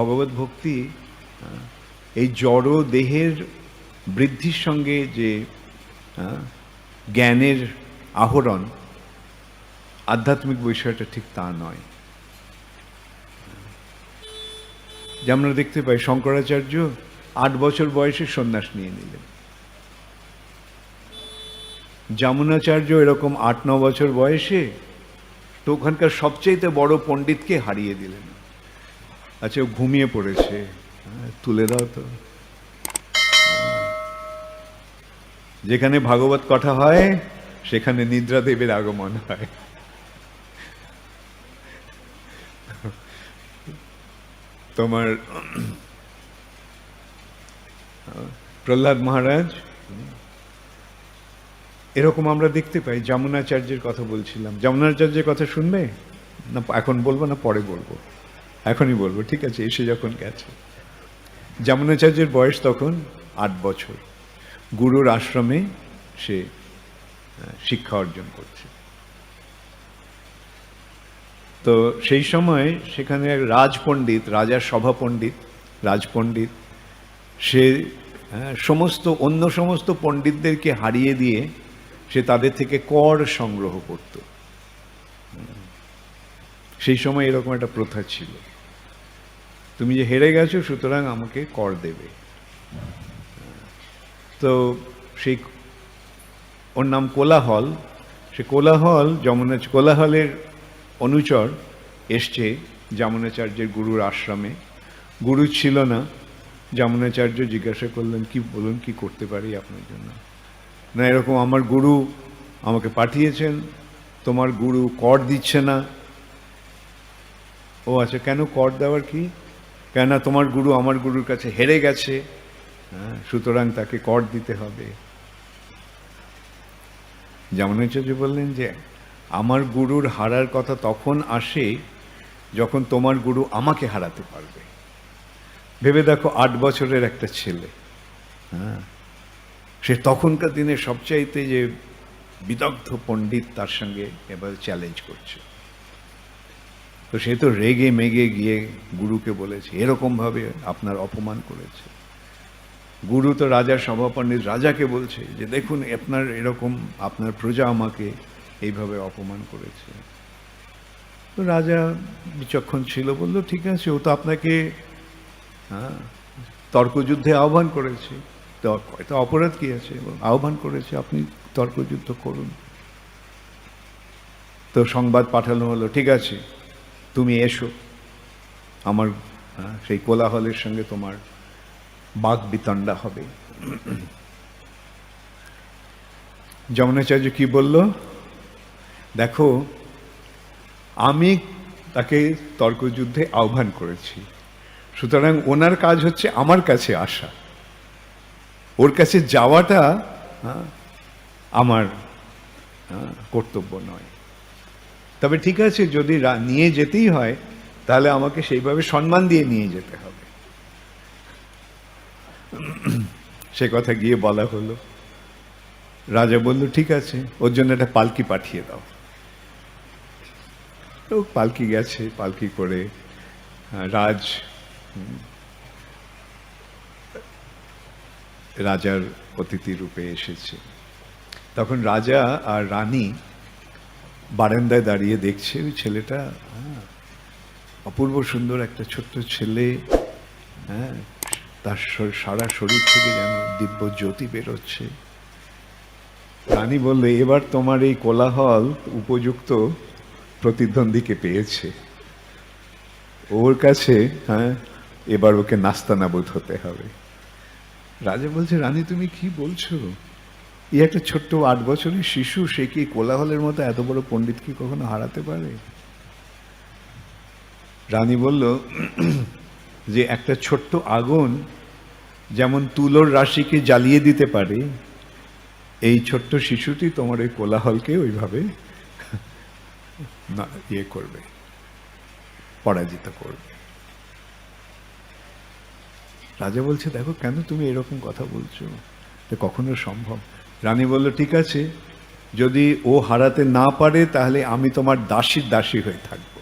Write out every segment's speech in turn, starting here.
ভগবত ভক্তি এই জড় দেহের বৃদ্ধির সঙ্গে যে জ্ঞানের আহরণ, আধ্যাত্মিক বিষয়টা ঠিক তা নয়। যে আমরা দেখতে পাই শঙ্করাচার্য 8 বছর বয়সে সন্ন্যাস নিয়ে নিলেন, যমুনাচার্য এরকম 8-9 বছর বয়সে তো ওখানকার সবচেয়ে বড় পণ্ডিতকে হারিয়ে দিলেন। আচ্ছা, ও ঘুমিয়ে পড়েছে, তুলে দাও তো। যেখানে ভাগবত কথা হয় সেখানে নিদ্রা দেবের আগমন হয়। তোমার প্রহ্লাদ মহারাজ এরকম আমরা দেখতে পাই। যমুনাচার্যের কথা বলছিলাম, যমুনাচার্যের কথা শুনবে না? এখন বলবো না পরে বলবো? এখনই বলবো, ঠিক আছে? এসে যখন গেছে, যমুনাচার্যের বয়স তখন 8 বছর, গুরুর আশ্রমে সে শিক্ষা অর্জন করছে। তো সেই সময় সেখানে এক রাজপণ্ডিত, রাজার সভা পণ্ডিত, রাজপণ্ডিত, সে অন্য সমস্ত পণ্ডিতদেরকে হারিয়ে দিয়ে সে তাদের থেকে কর সংগ্রহ করত। সেই সময় এরকম একটা প্রথা ছিল, তুমি যে হেরে গেছো সুতরাং আমাকে কর দেবে। তো সেই, ওর নাম কোলাহল। সে কোলাহল, কোলাহলের অনুচর এসছে যমুনাচার্যের গুরুর আশ্রমে। গুরু ছিল না। যমুনাচার্য জিজ্ঞাসা করলেন, কি বলুন, কি করতে পারি আপনার জন্য? না, এরকম আমার গুরু আমাকে পাঠিয়েছেন, তোমার গুরু কর দিচ্ছে না। ও আচ্ছা, কেন কর দেওয়ার কি? কেননা তোমার গুরু আমার গুরুর কাছে হেরে গেছে, সুতরাং তাকে কর দিতে হবে। যমুনাচার্য বললেন যে আমার গুরুর হারার কথা তখন আসে যখন তোমার গুরু আমাকে হারাতে পারবে। ভেবে দেখো, 8 বছরের একটা ছেলে, সে তখনকার দিনে সবচাইতে যে বিদগ্ধ পণ্ডিত, তার সঙ্গে এবার চ্যালেঞ্জ করছে। তো সে তো রেগে মেগে গিয়ে গুরুকে বলেছে, এরকমভাবে আপনার অপমান করেছে। গুরু তো রাজার সভাপণ্ডিত, রাজাকে বলছে যে দেখুন, আপনার এরকম, আপনার প্রজা আমাকে এইভাবে অপমান করেছে। তো রাজা বিচক্ষণ ছিল, বলল ঠিক আছে, ও তো আপনাকে তর্কযুদ্ধে আহ্বান করেছে, তো অপরাধ কি আছে? আহ্বান করেছে, আপনি তর্কযুদ্ধ করুন। তো সংবাদ পাঠানো হলো, ঠিক আছে, তুমি এসো, আমার সেই কোলাহলের সঙ্গে তোমার বাক বিতণ্ডা হবে। যমুনাচার্য কি বলল? দেখো, আমি তাকে তর্কযুদ্ধে আহ্বান করেছি, সুতরাং ওনার কাজ হচ্ছে আমার কাছে আসা, ওর কাছে যাওয়াটা আমার কর্তব্য নয়। তবে ঠিক আছে, যদি নিয়ে যেতেই হয় তাহলে আমাকে সেইভাবে সম্মান দিয়ে নিয়ে যেতে হবে। সে কথা গিয়ে বলা হলো। রাজা বলল, ঠিক আছে, ওর জন্য একটা পালকি পাঠিয়ে দাও। তো পালকি গেছে, পালকি করে রাজার অতিথি রূপে এসেছে। তখন রাজা আর রানী বারান্দায় দাঁড়িয়ে দেখছে, ওই ছেলেটা অপূর্ব সুন্দর একটা ছোট্ট ছেলে, তার সারা শরীর থেকে যেন দিব্য জ্যোতি বেরোচ্ছে। রানী বললে, এবার তোমার এই কোলাহল উপযুক্ত প্রতিদ্বন্দ্বীকে পেয়েছে, ওর কাছে এবার ওকে নাস্তানাবুদ হতে হবে। রাজা বলছে, রানী তুমি কি বলছো? এই একটা ছোট্ট 8 বছরের শিশু, সে কি কোলাহলের মতো এত বড় পণ্ডিত কি কখনো হারাতে পারে? রানী বলল যে একটা ছোট্ট আগুন যেমন তুলোর রাশিকে জ্বালিয়ে দিতে পারে, এই ছোট্ট শিশুটি তোমার এই কোলাহলকে ওইভাবে ইয়ে করবে, পরাজিত করবে। রাজা বলছে, দেখো কেন তুমি এরকম কথা বলছো, কখনো সম্ভব? রানী বলল, ঠিক আছে, যদি ও হারাতে না পারে তাহলে আমি তোমার দাসীর দাসী হয়ে থাকব।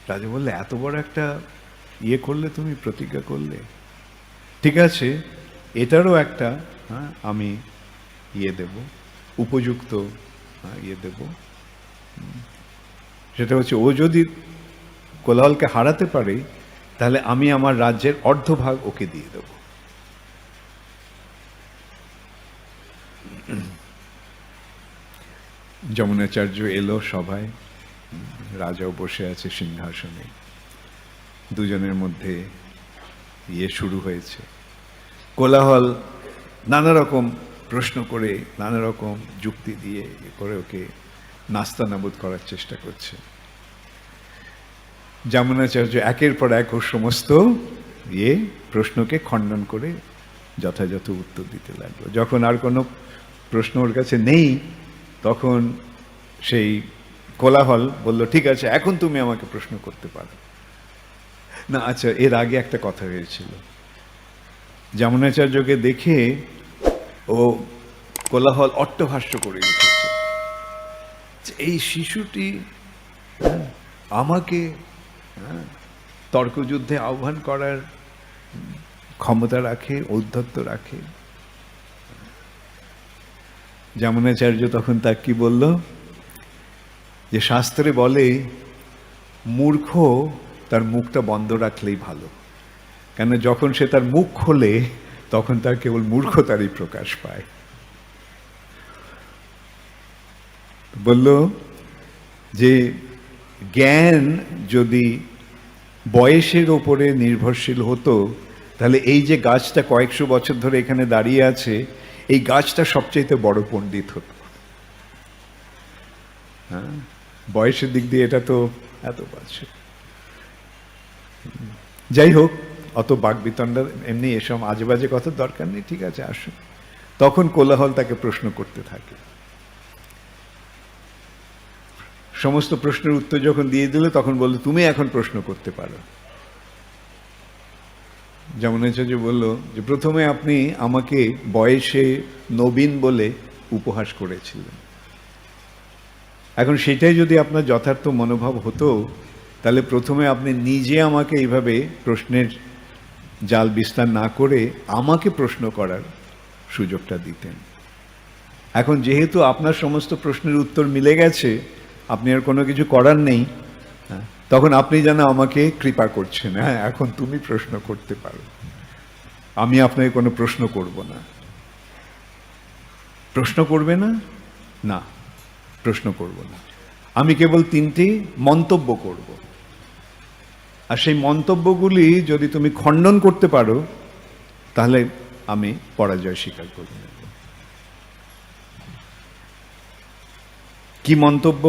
রাজা বললে, এত বড় একটা ইয়ে করলে, তুমি প্রতিজ্ঞা করলে, ঠিক আছে, এটারও একটা আমি ইয়ে দেব, উপযুক্ত ইয়ে দেব। সেটা হচ্ছে, ও যদি কোলাহলকে হারাতে পারে তাহলে আমি আমার রাজ্যের অর্ধভাগ ওকে দিয়ে দেব। যমুনাচার্য এলো সভায়, রাজাও বসে আছে সিংহাসনে, দুজনের মধ্যে ইয়ে শুরু হয়েছে। কোলাহল নানা রকম প্রশ্ন করে, নানা রকম যুক্তি দিয়ে ইয়ে করে ওকে নাস্তানাবুদ করার চেষ্টা করছে। যমুনাচার্য একের পর এক ওর সমস্ত ইয়ে প্রশ্নকে খণ্ডন করে যথাযথ উত্তর দিতে লাগলো। যখন আর কোনো প্রশ্ন ওর কাছে নেই, তখন সেই কোলাহল বলল, ঠিক আছে, এখন তুমি আমাকে প্রশ্ন করতে পারো। না, আচ্ছা, এর আগে একটা কথা হয়েছিল। যমুনাচার্যকে দেখে ও কোলাহল অট্টহাস্য করে উঠেছে, এই শিশুটি আমাকে তর্কযুদ্ধে আহ্বান করার ক্ষমতা রাখে, ঔদ্ধত্য রাখে। যমুনাচার্য তখন তার কি বলল, যে শাস্ত্রে বলে মূর্খ তার মুখটা বন্ধ রাখলেই ভালো, কেন যখন সে তার মুখ খোলে তখন তার কেবল মূর্খতারই প্রকাশ পায়। বলল যে জ্ঞান যদি বয়সের ওপরে নির্ভরশীল হতো, তাহলে এই যে গাছটা কয়েকশো বছর ধরে এখানে দাঁড়িয়ে আছে, এই গাছটা সবচেয়ে বড় পণ্ডিত হতো। হ্যাঁ, বয়সের দিক দিয়ে এটা তো এত বাজে। যাই হোক, অত বাকবিতণ্ডা, এমনি এসব আজে বাজে কথার দরকার নেই, ঠিক আছে, আসুন। তখন কোলাহল তাকে প্রশ্ন করতে থাকে। সমস্ত প্রশ্নের উত্তর যখন দিয়ে দিল, তখন বলল, তুমি এখন প্রশ্ন করতে পারো। যমুনাচার্য বলল যে প্রথমে আপনি আমাকে বয়সে নবীন বলে উপহাস করেছিলেন, এখন সেটাই যদি আপনার যথার্থ মনোভাব হতো, তাহলে প্রথমে আপনি নিজে আমাকে এইভাবে প্রশ্নের জাল বিস্তার না করে আমাকে প্রশ্ন করার সুযোগটা দিতেন। এখন যেহেতু আপনার সমস্ত প্রশ্নের উত্তর মিলে গেছে, আপনি আর কোনো কিছু করার নেই, তখন আপনি যেন আমাকে কৃপা করছেন, হ্যাঁ, এখন তুমি প্রশ্ন করতে পারো, আমি আপনাকে কোনো প্রশ্ন করব না। প্রশ্ন করবে না? না, প্রশ্ন করব না। আমি কেবল 3টি মন্তব্য করব, আর সেই মন্তব্যগুলি যদি তুমি খণ্ডন করতে পারো, তাহলে আমি পরাজয় স্বীকার করে নেব। কি মন্তব্য?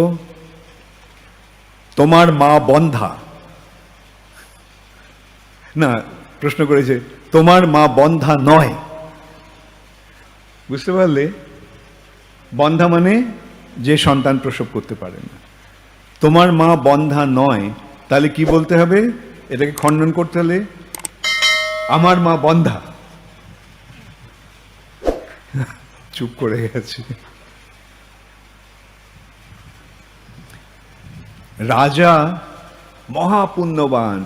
তোমার মা বন্ধা। না, প্রশ্ন করেছে তোমার মা বন্ধা নয়। বুঝতে পারলে? বন্ধা মানে যে সন্তান প্রসব করতে পারে না। তোমার মা বন্ধা নয়, তাহলে কি বলতে হবে? এটাকে খণ্ডন করতে হলে আমার মা বন্ধা। চুপ করে গেছে। রাজা মহাপুণ্যবান,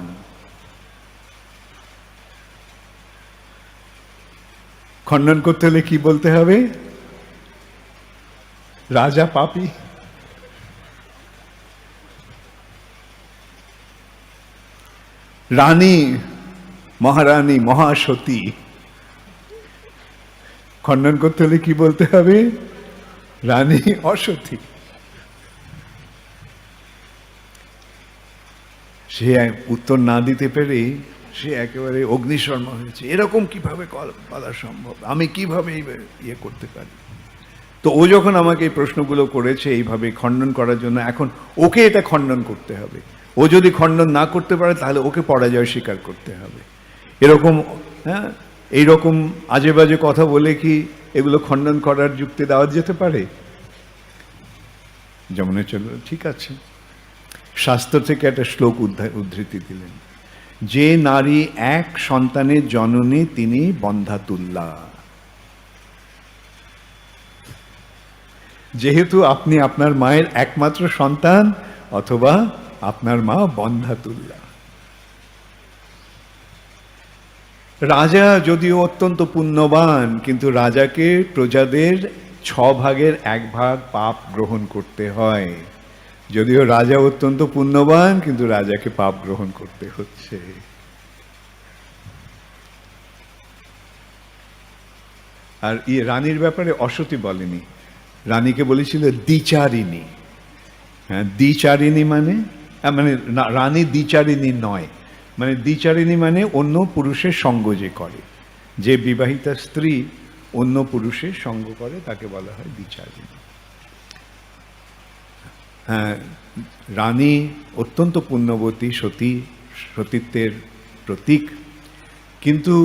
খণ্ডন করতে হলে কি বলতে হবে? রাজা পাপী। রানী, মহারানী, মহাসতী, খণ্ডন করতে হলে কি বলতে হবে? রানী অসতী। সে উত্তর না দিতে পেরে সে একেবারে অগ্নিশর্মা হয়েছে, এরকম কিভাবে বলা সম্ভব, আমি কিভাবে ইয়ে করতে পারি। তো ও যখন আমাকে এই প্রশ্নগুলো করেছে এইভাবে খণ্ডন করার জন্য, এখন ওকে এটা খণ্ডন করতে হবে। ও যদি খণ্ডন না করতে পারে, তাহলে ওকে পরাজয় স্বীকার করতে হবে। এরকম, হ্যাঁ, এইরকম আজে বাজে কথা বলে কি এগুলো খণ্ডন করার যুক্তি দেওয়া যেতে পারে? যমুনাচার্য ঠিক আছে, শাস্ত্র থেকে একটা শ্লোক উদ্ধৃতি দিলেন, যে নারী এক সন্তানের জননী তিনি বন্ধাতুল্যা। যেহেতু আপনি আপনার মায়ের একমাত্র সন্তান, অথবা আপনার মা বন্ধাতুল্যা। রাজা যদিও অত্যন্ত পুণ্যবান, কিন্তু রাজাকে প্রজাদের 6/1 পাপ গ্রহণ করতে হয়। যদিও রাজা অত্যন্ত পুণ্যবান, কিন্তু রাজাকে পাপ গ্রহণ করতে হচ্ছে। আর রানীর ব্যাপারে অসতী বলেনি, রানীকে বলেছিল দ্বিচারিণী। হ্যাঁ, দ্বিচারিণী মানে মানে রানী দ্বিচারিণী নয়, মানে দ্বিচারিণী মানে অন্য পুরুষের সঙ্গ যে করে, যে বিবাহিতা স্ত্রী অন্য পুরুষের সঙ্গ করে তাকে বলা হয় দ্বিচারিণী। হ্যাঁ, রানী অত্যন্ত পুণ্যবতী, সতীত্বের প্রতীক। কিন্তু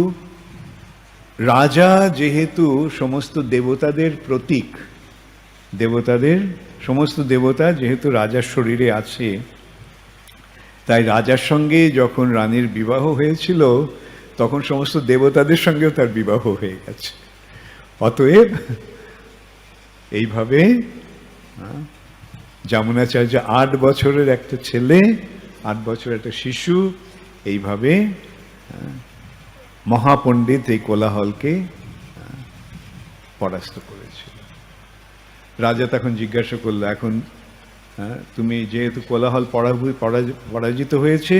রাজা যেহেতু সমস্ত দেবতাদের প্রতীক, সমস্ত দেবতা যেহেতু রাজার শরীরে আছে, তাই রাজার সঙ্গে যখন রানীর বিবাহ হয়েছিল তখন সমস্ত দেবতাদের সঙ্গেও তার বিবাহ হয়ে গেছে। অতএব এইভাবে যমুনাচার্য 8 বছরের একটা ছেলে, 8 বছরের একটা শিশু, এইভাবে মহাপণ্ডিত এই কোলাহলকে পরাস্ত করেছিল। রাজা তখন জিজ্ঞাসা করলো, এখন তুমি যেহেতু কোলাহল পরাজিত হয়েছে,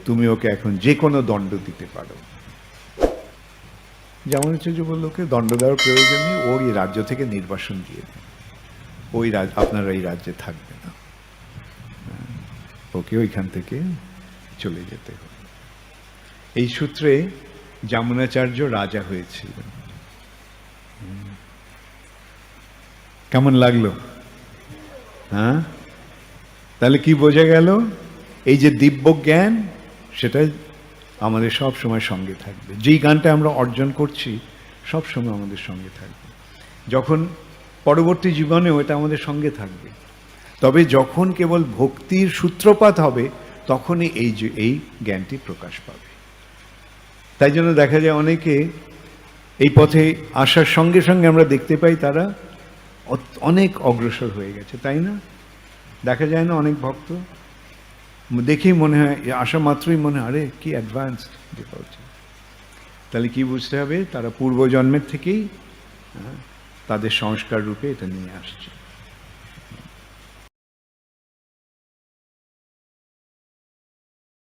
তুমি ওকে এখন যে কোনো দণ্ড দিতে পারো। যমুনাচার্য বলল, ওকে দণ্ড দেওয়ার প্রয়োজন নেই, ওর এই রাজ্য থেকে নির্বাসন দিয়ে দেন, ওই আপনারা এই রাজ্যে থাকবে না, ওকে ওইখান থেকে চলে যেতে হবে। এই সূত্রে যমুনাচার্য রাজা হয়েছিলেন। কেমন লাগলো? হ্যাঁ, তাহলে কি বোঝা গেল? এই যে দিব্য জ্ঞান, সেটা আমাদের সব সময় সঙ্গে থাকবে। যেই জ্ঞানটা আমরা অর্জন করছি সব সময় আমাদের সঙ্গে থাকবে, যখন পরবর্তী জীবনেও এটা আমাদের সঙ্গে থাকবে। তবে যখন কেবল ভক্তির সূত্রপাত হবে তখনই এই জ্ঞানটি প্রকাশ পাবে। তাই জন্য দেখা যায় অনেকে এই পথে আসার সঙ্গে সঙ্গে আমরা দেখতে পাই তারা অনেক অগ্রসর হয়ে গেছে, তাই না? দেখা যায় না অনেক ভক্ত দেখেই মনে হয়, আসা মাত্রই মনে হয়, আরে কি অ্যাডভান্সড ডিভোটি। তাহলে কি বুঝতে হবে? তারা পূর্বজন্মের থেকেই তাদের সংস্কার রূপে এটা নিয়ে আসছে।